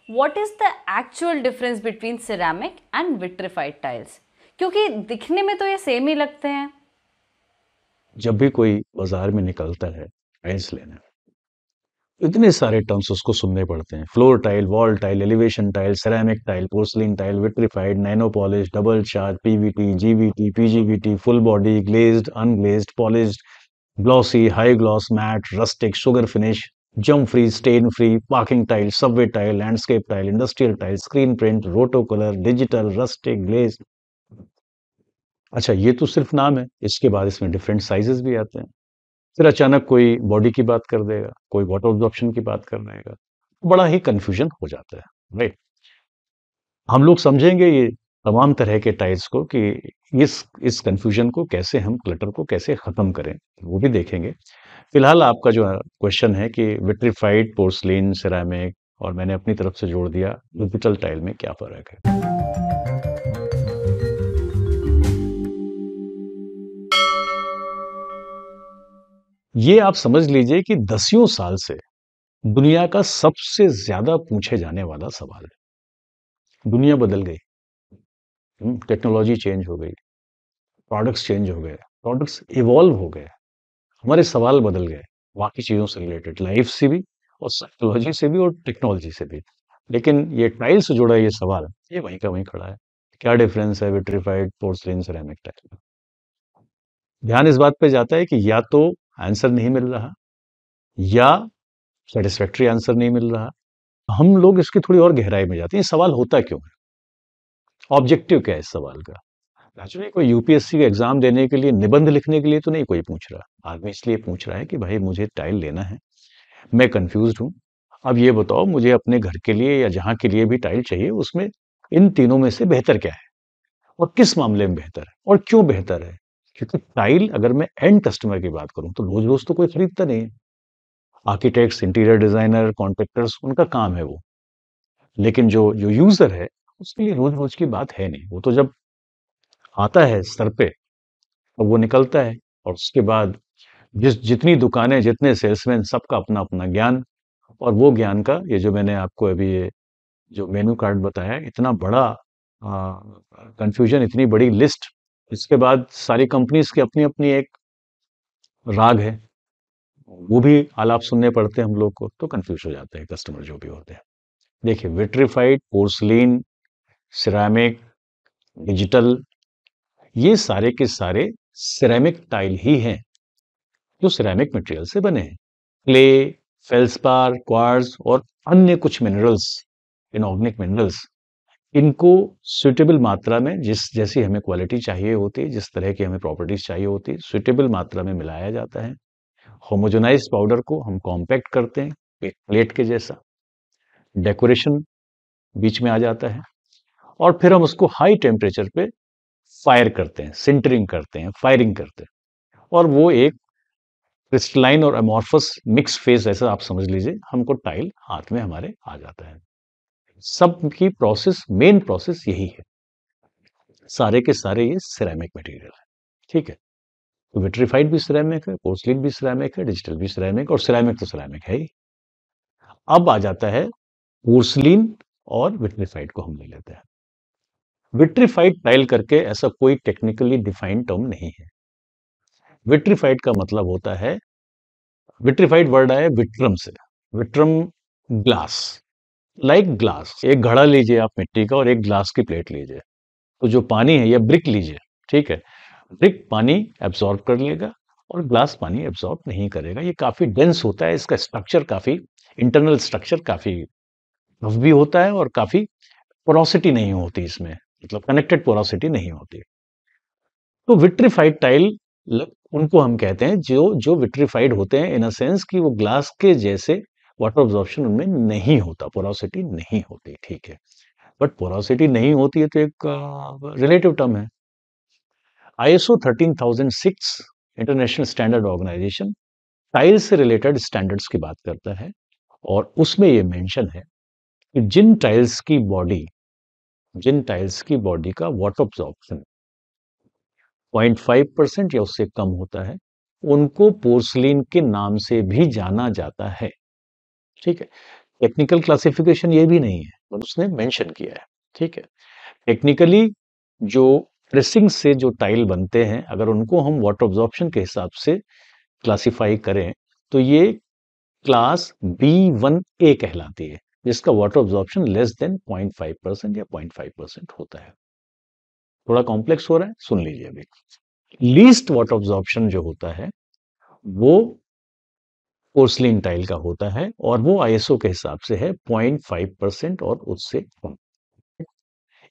what is the actual difference between ceramic and vitrified tiles? क्योंकि दिखने में तो ये सेम ही लगते हैं। जब भी कोई बाजार में निकलता है टाइल्स लेने, इतने सारे टर्म्स उसको सुनने पड़ते हैं। Floor tile, wall tile, elevation tile, ceramic tile, porcelain tile, vitrified, nano polish, double charge, PVT, GVT, PGVT, full body, glazed, unglazed, polished, glossy, high gloss, matt, rustic, sugar finish, germ free, stain free, parking tile, subway tile, landscape tile, industrial tile, screen print, roto colour, digital, rustic, glaze. अच्छा, ये तो सिर्फ नाम है, इसके बाद इसमें different sizes भी आते हैं। फिर अचानक कोई बॉडी की बात कर देगा, कोई वाटर ऑब्जॉर्प्शन की बात कर देगा, बड़ा ही कंफ्यूजन हो जाता है। राइट। हम लोग समझेंगे ये तमाम तरह के टाइल्स को कि इस कंफ्यूजन को कैसे, हम क्लटर को कैसे खत्म करें, वो भी देखेंगे। फिलहाल आपका जो क्वेश्चन है कि विट्रिफाइड, पोर्सलिन, सिरेमिक और मैंने अपनी तरफ से जोड़ दिया डिजिटल टाइल में क्या फर्क है। ये आप समझ लीजिए कि दसियों साल से दुनिया का सबसे ज्यादा पूछे जाने वाला सवाल है। दुनिया बदल गई, टेक्नोलॉजी चेंज हो गई, प्रोडक्ट्स चेंज हो गए, प्रोडक्ट्स इवॉल्व हो गए, हमारे सवाल बदल गए बाकी चीजों से रिलेटेड, लाइफ से भी और साइकोलॉजी से भी और टेक्नोलॉजी से भी। लेकिन ये टाइल से जुड़ा ये सवाल, ये वहीं का वहीं खड़ा है। क्या डिफरेंस है विट्रिफाइड, पोर्सलिन, सिरेमिक टाइल में? ध्यान इस बात पे जाता है कि या तो आंसर नहीं मिल रहा, या सेटिस्फैक्ट्री आंसर नहीं मिल रहा। हम लोग इसकी थोड़ी और गहराई में जाते हैं, ये सवाल होता क्यों है, ऑब्जेक्टिव क्या है इस सवाल का। नेचुरली कोई यूपीएससी का एग्जाम देने के लिए, निबंध लिखने के लिए तो नहीं कोई पूछ रहा। आदमी इसलिए पूछ रहा है कि भाई मुझे टाइल लेना है, मैं कंफ्यूज हूं, अब ये बताओ मुझे अपने घर के लिए या जहां के लिए भी टाइल चाहिए, उसमें इन तीनों में से बेहतर क्या है, और किस मामले में बेहतर है, और क्यों बेहतर है। क्योंकि टाइल, अगर मैं एंड कस्टमर की बात करूं, तो रोज रोज तो कोई खरीदता नहीं है। आर्किटेक्ट्स, इंटीरियर डिजाइनर, कॉन्ट्रैक्टर्स, उनका काम है वो। लेकिन जो जो यूजर है, उसके लिए रोज रोज की बात है नहीं। वो तो जब आता है सर पे, और वो निकलता है, और उसके बाद जितनी दुकानें, जितने सेल्समैन, सबका अपना अपना ज्ञान। और वो ज्ञान का, ये जो मैंने आपको अभी ये जो मेनू कार्ड बताया, इतना बड़ा कंफ्यूजन, इतनी बड़ी लिस्ट, इसके बाद सारी कंपनीज की अपनी अपनी एक राग है, वो भी आलाप सुनने पड़ते हैं हम लोग को, तो कंफ्यूज हो जाते हैं कस्टमर जो भी होते हैं। देखिए, विट्रिफाइड, पोर्सलिन, सिरेमिक, डिजिटल, ये सारे के सारे सिरेमिक टाइल ही हैं, जो सिरेमिक मटेरियल से बने हैं। क्ले, फेल्सपार, क्वार्ट्ज और अन्य कुछ मिनरल्स, इनऑर्गेनिक मिनरल्स, इनको सुइटेबल मात्रा में, जिस जैसी हमें क्वालिटी चाहिए होती है, जिस तरह की हमें प्रॉपर्टीज चाहिए होती है, सुइटेबल मात्रा में मिलाया जाता है। होमोजेनाइज पाउडर को हम कॉम्पैक्ट करते हैं एक प्लेट के जैसा, डेकोरेशन बीच में आ जाता है, और फिर हम उसको हाई टेम्परेचर पे फायर करते हैं, सिंटरिंग करते हैं, फायरिंग करते हैं, और वो एक क्रिस्टलाइन और अमॉर्फस मिक्स फेस, ऐसा आप समझ लीजिए, हमको टाइल हाथ में हमारे आ जाता है। सब की प्रोसेस, मेन प्रोसेस यही है। सारे के सारे ये सिरेमिक मटेरियल है। ठीक है। तो विट्रिफाइड भी सिरेमिक है, पोर्सलिन भी सिरेमिक है, डिजिटल भी सिरेमिक, और सिरेमिक तो सिरेमिक है ही। अब आ जाता है पोर्सलिन और विट्रिफाइड को हम ले लेते हैं। विट्रिफाइड टाइल करके ऐसा कोई टेक्निकली डिफाइंड टर्म नहीं है। विट्रिफाइड का मतलब होता है, विट्रिफाइड वर्ड आया विट्रम से, विट्रम ग्लास, लाइक ग्लास। एक घड़ा लीजिए आप मिट्टी का, और एक ग्लास की प्लेट लीजिए, तो जो पानी है, या ब्रिक लीजिए, ठीक है, ब्रिक पानी एब्सॉर्ब कर लेगा, और ग्लास पानी एब्सॉर्ब नहीं करेगा। ये काफी डेंस होता है, इसका स्ट्रक्चर काफी, इंटरनल स्ट्रक्चर काफी रफ भी होता है, और काफी पोरोसिटी नहीं होती इसमें, मतलब कनेक्टेड पोरोसिटी नहीं होती। तो विट्रिफाइड टाइल, उनको हम कहते हैं जो जो विट्रिफाइड होते हैं, इन अ सेंस कि वो ग्लास के जैसे वाटर ऑब्जॉर्प्शन उनमें नहीं होता, पोरोसिटी नहीं होती। ठीक है। बट पोरोसिटी नहीं होती है तो एक रिलेटिव टर्म है। ISO 13006 international standard organization tile से रिलेटेड स्टैंडर्ड्स की बात करता है, और उसमें ये मेंशन है कि जिन टाइल्स की बॉडी का वाटर ऑब्जॉर्प्शन 0.5% या उससे कम होता है, उनको पोर्सलिन के नाम से भी जाना जाता है। ठीक है। टेक्निकल क्लासिफिकेशन ये भी नहीं है, और उसने मेंशन किया है। ठीक है, टेक्निकली जो प्रेसिंग से जो टाइल बनते हैं, अगर उनको हम वाटर ऑब्जॉर्प्शन के हिसाब से क्लासिफाई करें तो ये क्लास B1A कहलाती है, जिसका वाटर ऑब्जॉर्प्शन लेस देन 0.5% या 0.5% होता है। थोड़ा कॉम्प्लेक्स हो रहा है, सुन लीजिए अभी। लीस्ट वाटर ऑब्जॉर्प्शन जो होता है वो पोर्सलिन टाइल का होता है, और वो आईएसओ के हिसाब से है 0.5% और उससे कम।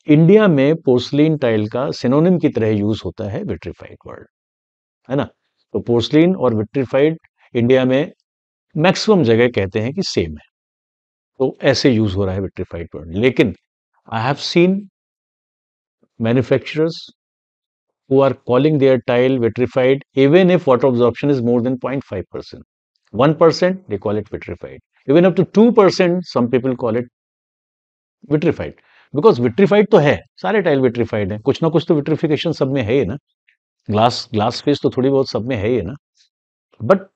इंडिया में पोर्सलिन टाइल का सिनोनिम की तरह यूज होता है विट्रीफाइड वर्ड, है ना। तो पोर्सलिन और विट्रीफाइड इंडिया में मैक्सिमम जगह कहते हैं कि सेम है, तो ऐसे यूज हो रहा है विट्रीफाइड वर्ड। लेकिन I have seen manufacturers who are calling their tile vitrified even if water absorption is more than 0.5%. 1% they call it vitrified. Even up to 2% some people call it vitrified. Because vitrified तो है, सारे tile vitrified हैं, कुछ ना कुछ तो vitrification सब में है ही ना। ग्लास फेस तो थोड़ी बहुत सब में है ही ना। बट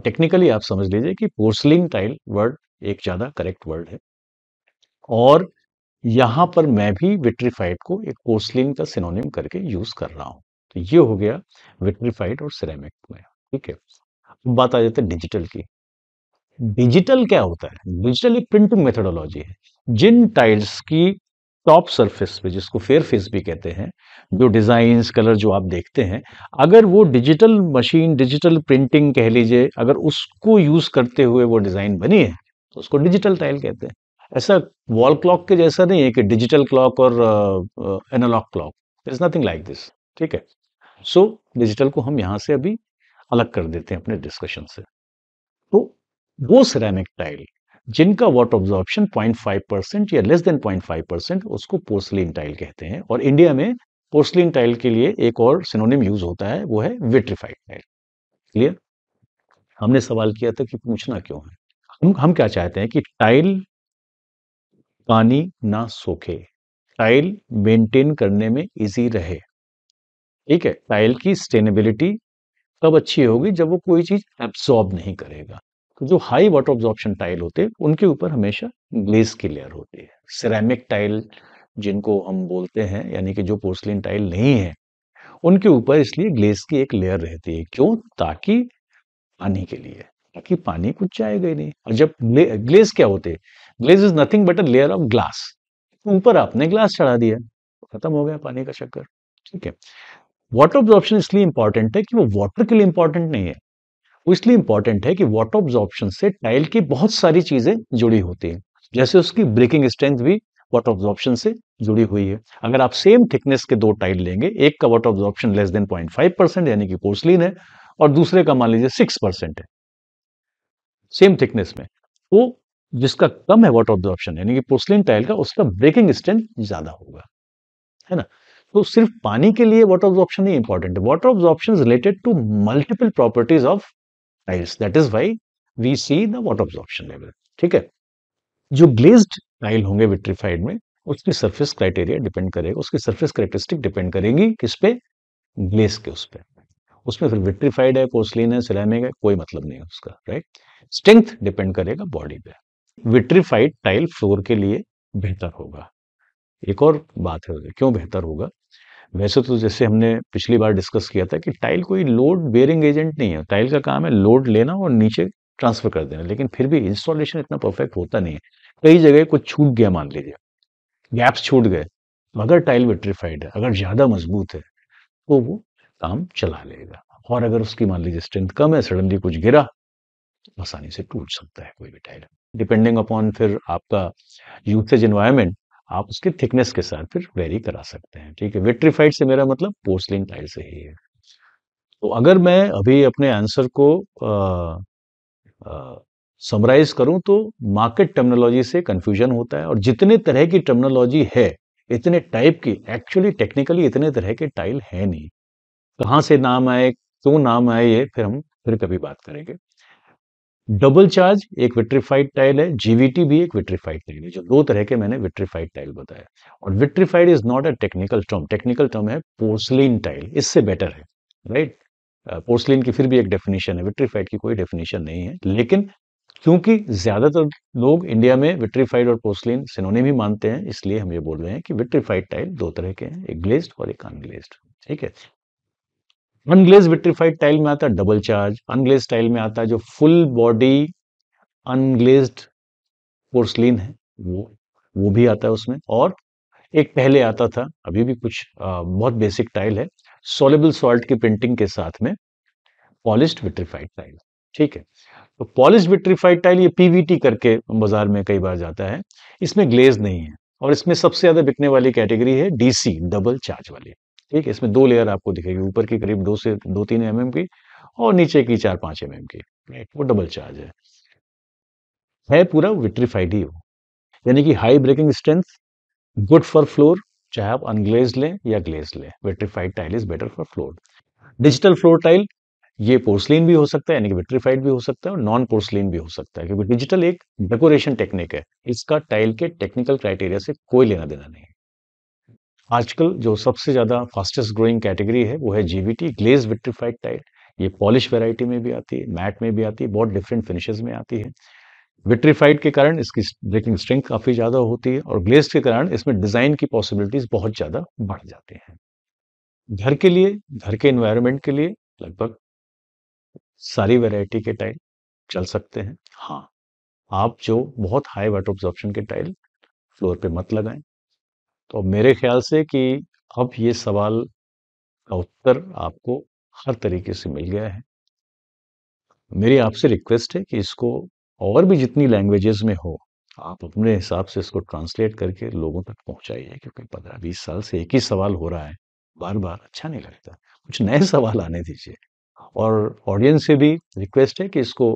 टेक्निकली आप समझ लीजिए कि पोर्सलिन टाइल वर्ड एक ज्यादा करेक्ट वर्ड है, और यहां पर मैं भी विट्रीफाइड को एक पोर्सलिन का सिनोनिम करके यूज कर रहा हूं। तो ये हो गया विट्रीफाइड और सिरेमिक में। ठीक है, अब बात आ जाती है डिजिटल की। डिजिटल क्या होता है? डिजिटल एक प्रिंटिंग मेथोडोलॉजी है। जिन टाइल्स की टॉप सरफेस पे, जिसको फेयर फेस भी कहते हैं, जो डिजाइन कलर जो आप देखते हैं, अगर वो डिजिटल मशीन, डिजिटल प्रिंटिंग कह लीजिए, अगर उसको यूज करते हुए वो डिजाइन बनी है तो उसको डिजिटल टाइल कहते हैं। ऐसा वॉल क्लॉक के जैसा नहीं है कि डिजिटल क्लॉक और analog clock, is nothing like this. ठीक है, सो डिजिटल को हम यहां से अभी अलग कर देते हैं अपने डिस्कशन से। तो वो सिरेमिक टाइल जिनका वाटर ऑब्जॉर्प्शन 0.5% या लेस देन 0.5%, उसको पोर्सलिन टाइल कहते हैं। और इंडिया में पोर्सलिन टाइल के लिए एक और सिनोनिम यूज होता है, वो है विट्रीफाइड टाइल। क्लियर? हमने सवाल किया था कि पूछना क्यों है। हम क्या चाहते हैं कि टाइल पानी ना सोखे, टाइल मेंटेन करने में इजी रहे। ठीक है, टाइल की स्टेनेबिलिटी तब अच्छी होगी जब वो कोई चीज एब्सॉर्ब नहीं करेगा। तो जो हाई वाटर ऑब्जॉर्प्शन टाइल होते हैं उनके ऊपर हमेशा ग्लेज की लेयर होती है। सिरेमिक टाइल जिनको हम बोलते हैं, यानी कि जो पोर्सलिन टाइल नहीं है, उनके ऊपर इसलिए ग्लेज की एक लेयर रहती है। क्यों? ताकि पानी के लिए, ताकि पानी कुछ जाएगा ही नहीं। और जब ग्लेज क्या होते हैं? Glaze is nothing but a layer of glass. ऊपर आपने ग्लास चढ़ा दिया, खत्म हो गया पानी का चक्कर। ठीक है, वाटर ऑब्जॉर्प्शन इसलिए इंपॉर्टेंट है कि वो वाटर के लिए इंपॉर्टेंट नहीं है, वो इसलिए इंपॉर्टेंट है कि वाटर ऑब्जॉर्प्शन से टाइल की बहुत सारी चीजें जुड़ी होती हैं। जैसे उसकी ब्रेकिंग स्ट्रेंथ भी वाटर ऑब्जॉर्प्शन से जुड़ी हुई है। अगर आप सेम थिकनेस के दो टाइल लेंगे, एक का वाटर ऑब्जॉर्प्शन लेस देन 0.5% यानी कि पोर्सलिन है, और दूसरे का मान लीजिए 6% है, सेम थिकनेस में, तो जिसका कम है वाटर ऑब्जॉर्प्शन यानी कि पोर्सलिन टाइल का, उसका ब्रेकिंग स्ट्रेंथ ज्यादा होगा, है ना। तो सिर्फ पानी के लिए वाटर ऑब्जॉर्प्शन नहीं इंपॉर्टेंट है, water absorption is related to multiple properties of tiles, that is why we see the water absorption level. ठीक है, जो ग्लेज्ड टाइल होंगे विट्रीफाइड में, उसकी सरफेस क्राइटेरिया डिपेंड करेगा, उसकी सरफेस कैरेक्टरिस्टिक डिपेंड करेगी किस पे? ग्लेज के उस पे। उसमें फिर विट्रीफाइड है, पोर्सलिन है, सिरेमिक है, कोई मतलब नहीं है उसका, राइट। स्ट्रेंथ डिपेंड करेगा बॉडी पे। विट्रीफाइड टाइल फ्लोर के लिए बेहतर होगा। एक और बात है, क्यों बेहतर होगा? वैसे तो जैसे हमने पिछली बार डिस्कस किया था कि टाइल कोई लोड बेयरिंग एजेंट नहीं है, टाइल का काम है लोड लेना और नीचे ट्रांसफर कर देना, लेकिन फिर भी इंस्टॉलेशन इतना परफेक्ट होता नहीं है। कई जगह कुछ छूट गया, मान लीजिए गैप्स छूट गए, अगर टाइल विट्रीफाइड है, अगर ज्यादा मजबूत है, तो वो काम चला लेगा। और अगर उसकी मान लीजिए स्ट्रेंथ कम है, सडनली कुछ गिरा, तो आसानी से टूट सकता है कोई भी टाइल, डिपेंडिंग अपॉन फिर आपका यूसेज एनवायरनमेंट, आप उसके थिकनेस के साथ फिर वेरी करा सकते हैं। ठीक है, विट्रीफाइड से मेरा मतलब पोर्सलिन टाइल से ही है। तो अगर मैं अभी अपने आंसर को समराइज करूं तो मार्केट टर्मिनोलॉजी से कंफ्यूजन होता है, और जितने तरह की टर्मिनोलॉजी है, इतने टाइप की, एक्चुअली टेक्निकली इतने तरह के टाइल है नहीं। कहाँ से नाम आए, क्यों नाम आए, ये फिर हम फिर कभी बात करेंगे। डबल चार्ज एक विट्रीफाइड टाइल है, जीवीटी भी एक विट्रीफाइड टाइल है, जो दो तरह के मैंने विट्रीफाइड टाइल बताया। और vitrified is not a technical term, technical term है पोर्सलिन टाइल, इससे बेटर है, राइट। पोर्सलिन की फिर भी एक डेफिनेशन है, विट्रीफाइड की कोई डेफिनेशन नहीं है, लेकिन क्योंकि ज्यादातर लोग इंडिया में विट्रीफाइड और पोर्सलिन सिनोनिम ही मानते हैं, इसलिए हम ये बोल रहे हैं कि विट्रीफाइड टाइल दो तरह के हैं, एक ग्लेज्ड और एक अनग्लेज्ड। ठीक है। अनग्लेज्ड विट्रीफाइड टाइल में आता है डबल चार्ज, अनग्लेज्ड टाइल में आता है जो फुल बॉडी अनग्लेज्ड पोर्सलिन है, वो भी आता है उसमें। और एक पहले आता था, अभी भी कुछ बहुत बेसिक टाइल है, सॉल्युबल सॉल्ट की प्रिंटिंग के साथ में पॉलिश्ड विट्रीफाइड टाइल। ठीक है। तो पॉलिश्ड विट्रीफाइड टाइल ये पीवीटी करके बाजार में कई बार जाता है, इसमें ग्लेज नहीं है, और इसमें सबसे ज्यादा बिकने वाली कैटेगरी है डीसी, डबल चार्ज वाली। ठीक है। इसमें दो लेयर आपको दिखेगी, ऊपर की करीब 2 से 3 mm की, और नीचे की 4-5 mm की। राइट, वो डबल चार्ज है पूरा विट्रीफाइड ही हो, यानी कि high breaking strength, good for floor, चाहे आप अनग्लेज लें या ग्लेज लें, vitrified tile is better for floor. Digital floor tile, ये पोर्सलिन भी हो सकता है, यानी कि विट्रीफाइड भी हो सकता है, और नॉन पोर्सलिन भी हो सकता है, क्योंकि डिजिटल एक डेकोरेशन टेक्निक है, इसका टाइल के टेक्निकल क्राइटेरिया से कोई लेना देना नहीं है। आजकल जो सबसे ज्यादा फास्टेस्ट ग्रोइंग कैटेगरी है वो है जीवीटी, ग्लेज विट्रीफाइड टाइल। ये पॉलिश वैरायटी में भी आती है, मैट में भी आती है, बहुत डिफरेंट फिनिशेस में आती है। विट्रीफाइड के कारण इसकी ब्रेकिंग स्ट्रेंथ काफी ज्यादा होती है, और ग्लेज्ड के कारण इसमें डिजाइन की पॉसिबिलिटीज बहुत ज्यादा बढ़ जाते हैं। घर के लिए, घर के एनवायरनमेंट के लिए लगभग सारी वैरायटी के टाइल चल सकते हैं। हाँ, आप जो बहुत हाई वाटर ऑब्जॉर्प्शन के टाइल फ्लोर पे मत लगाएं। तो मेरे ख्याल से कि अब ये सवाल का उत्तर आपको हर तरीके से मिल गया है। मेरी आपसे रिक्वेस्ट है कि इसको और भी जितनी लैंग्वेजेस में हो, आप अपने हिसाब से इसको ट्रांसलेट करके लोगों तक पहुंचाइए, क्योंकि 15-20 साल से एक ही सवाल हो रहा है बार बार, अच्छा नहीं लगता। कुछ नए सवाल आने दीजिए। और ऑडियंस से भी रिक्वेस्ट है कि इसको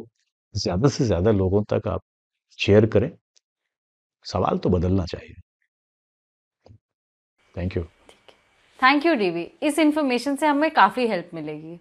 ज्यादा से ज्यादा लोगों तक आप शेयर करें, सवाल तो बदलना चाहिए। Thank you. Thank you DV, इस इन्फॉर्मेशन से हमें काफ़ी हेल्प मिलेगी।